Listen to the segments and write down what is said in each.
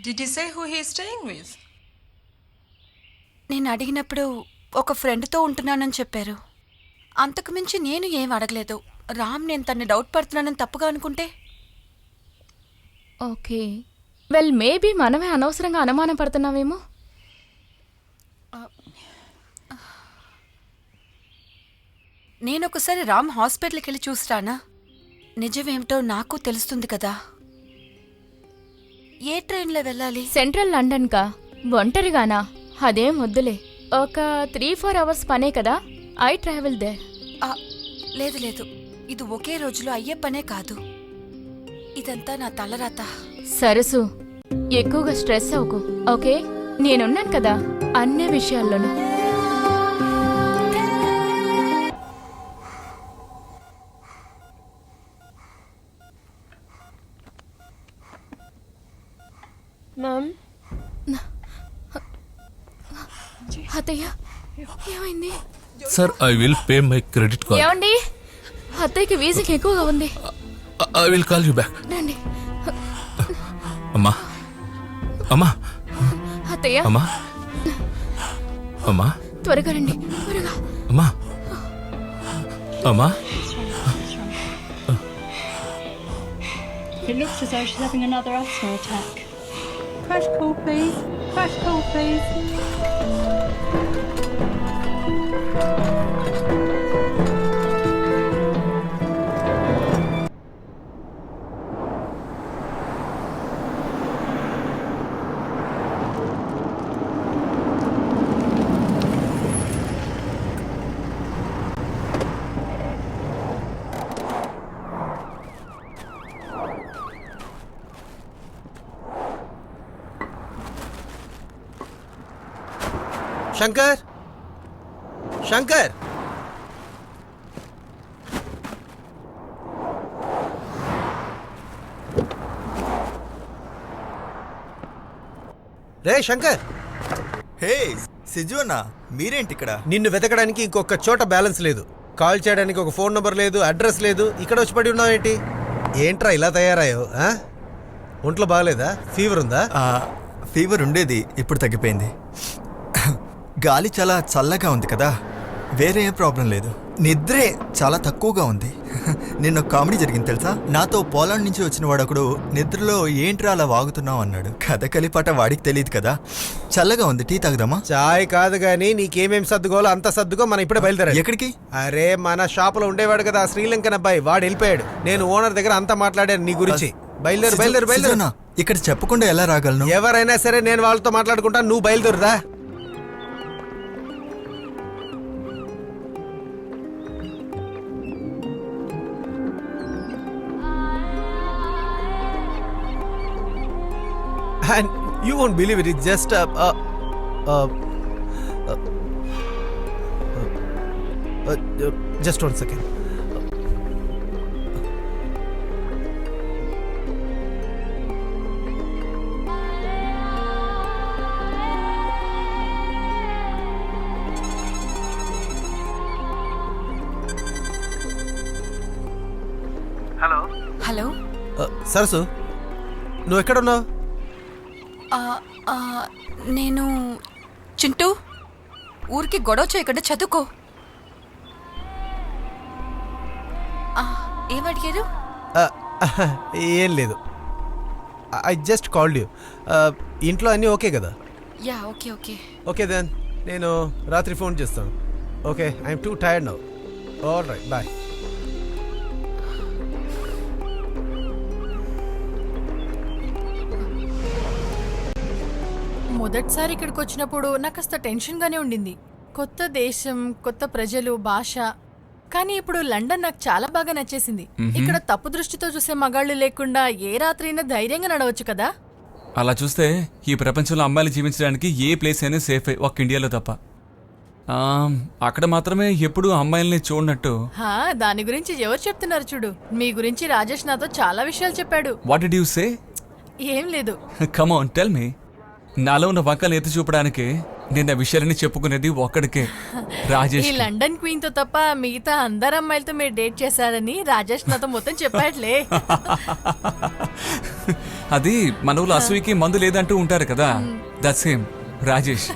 Did he say who he is staying with? నేను అడిగినప్పుడు ఒక ఫ్రెండ్తో ఉంటున్నానని చెప్పారు. అంతకు మించి నేను ఏం అడగలేదు. రామ్ నేను తన్ని డౌట్ పడుతున్నానని తప్పుగా అనుకుంటే? ఓకే, వెల్ మేబీ మనమే అనవసరంగా అనుమానం పడుతున్నామేమో. నేనొకసారి రామ్ హాస్పిటల్కి వెళ్ళి చూసిరానా? నిజమేమిటో నాకు తెలుస్తుంది కదా. ఏ ట్రైన్లో వెళ్ళాలి? సెంట్రల్ లండన్ కా? ఒంటరిగానా? అదేం వద్దులే. ఒక 3-4 అవర్స్ పనే కదా. I travel they. లేదు లేదు, ఇది ఒకే రోజులో అయ్యే పనే కాదు. ఇదంతా నా తలరాత. సరసు, ఎక్కువగా స్ట్రెస్ అవ్వకు, ఓకే? నేనున్నాను కదా అన్ని విషయాల్లోనూ. అత్తయ్య, ఏమైంది? Sir, I will pay my credit card. ఏమండి, అత్తయ్యకి వీజింగ్ ఎక్కువగా ఉంది. I will call you back. రండి. అమ్మా, అమ్మా, అత్తయ్య, అమ్మా, అమ్మా, త్వరగా రండి, త్వరగా. అమ్మా, అమ్మా. It looks as though she's having another asthma attack. Crash call, please. Crash call, please. Shankar, Shankar, రే శంకర్. హే సిజు అన్న, మీరేంటి ఇక్కడ? నిన్ను వెతకడానికి ఇంకొక చోట బ్యాలెన్స్ లేదు. కాల్ చేయడానికి ఒక ఫోన్ నంబర్ లేదు, అడ్రస్ లేదు. ఇక్కడ వచ్చి పడి ఉన్నావేంటి? ఏంట్రా ఇలా తయారయ్యావు? ఒంట్లో బాగలేదా? ఫీవర్ ఉందా? ఫీవర్ ఉండేది, ఇప్పుడు తగ్గిపోయింది. గాలి చాలా చల్లగా ఉంది కదా, వేరే ఏ ప్రాబ్లం లేదు. నిద్రే చాలా తక్కువగా ఉంది. నిన్న కామెడీ జరిగింది తెలుసా? నాతో పోలాండ్ నుంచి వచ్చిన వాడు ఒకడు నిద్రలో ఏంట్రా అలా వాగుతున్నావు అన్నాడు. కథ కలిపాట వాడికి తెలియదు కదా. చల్లగా ఉంది, టీ తాగుదామా? చాయ్ కాదు గానీ నీకేమేం సర్దుకోవాలో అంత సర్దుకో. మనం ఇప్పుడే బయలుదేరా. ఎక్కడికి? అరే, మన షాపులో ఉండేవాడు కదా శ్రీలంకన్ అబ్బాయి, వాడు వెళ్ళిపోయాడు. నేను ఓనర్ దగ్గర అంతా మాట్లాడాను నీ గురించి. బయలుదేరు బయలుదేరు బయలుదేరు. ఇక్కడ చెప్పకుండా ఎలా రాగలను? ఎవరైనా సరే నేను వాళ్ళతో మాట్లాడుకుంటాను, నువ్వు బయలుదేరుదా. And you won't believe it. It's just just 1 second. Hello. సరసు, నువ్వు ఎక్కడున్నావు? నేను చింటూ, ఊరికి గొడవ చేయకుండా చదువుకో. ఏమడిగారు? ఏం లేదు. I just called you. ఇంట్లో అన్నీ ఓకే కదా? Yeah, okay okay. Okay then, నేను రాత్రి ఫోన్ చేస్తాను. Okay, I'm too tired now. All right, bye. మొదటిసారి ఇక్కడికి వచ్చినప్పుడు నాకు కాస్త టెన్షన్గానే ఉండింది. కొత్త దేశం, కొత్త ప్రజలు, భాష. కానీ ఇప్పుడు లండన్ నాకు చాలా బాగా నచ్చేసింది. ఇక్కడ తప్పు దృష్టితో చూసే మగాళ్ళు లేకుండా ఏ రాత్రైనా ధైర్యంగా నడవచ్చు కదా. అలా చూస్తే ఈ ప్రపంచంలో అమ్మాయిలు జీవించడానికి ఏ ప్లేస్ అయినా సేఫే, ఒక్క ఇండియాలో తప్ప. అక్కడ మాత్రమే ఎప్పుడు అమ్మాయిల్ని చూడనట్టు. దాని గురించి ఎవరు చెప్తున్నారు చూడు. మీ గురించి రాజేష్ నాతో చాలా విషయాలు చెప్పాడు. What did you say? ఏం లేదు. Come on, tell me. నాలో ఉన్న వంకలు ఎత్తి చూపడానికి నేను ఆ విషయాలని చెప్పుకునేది ఒక్కడికే, రాజేష్. ఈ లండన్ క్వీన్ తో తప్ప మిగతా అందరు అమ్మాయిలతో మీరు డేట్ చేశారని రాజేష్ నాతో మొత్తం చెప్పాడులే. అది మన ఊళ్ళో అసూయకి మందు లేదంటూ ఉంటారు కదా దట్స్ హిమ్ రాజేష్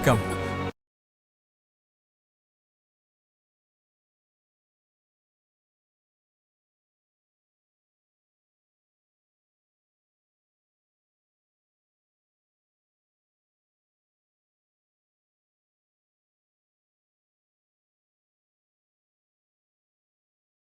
కమ్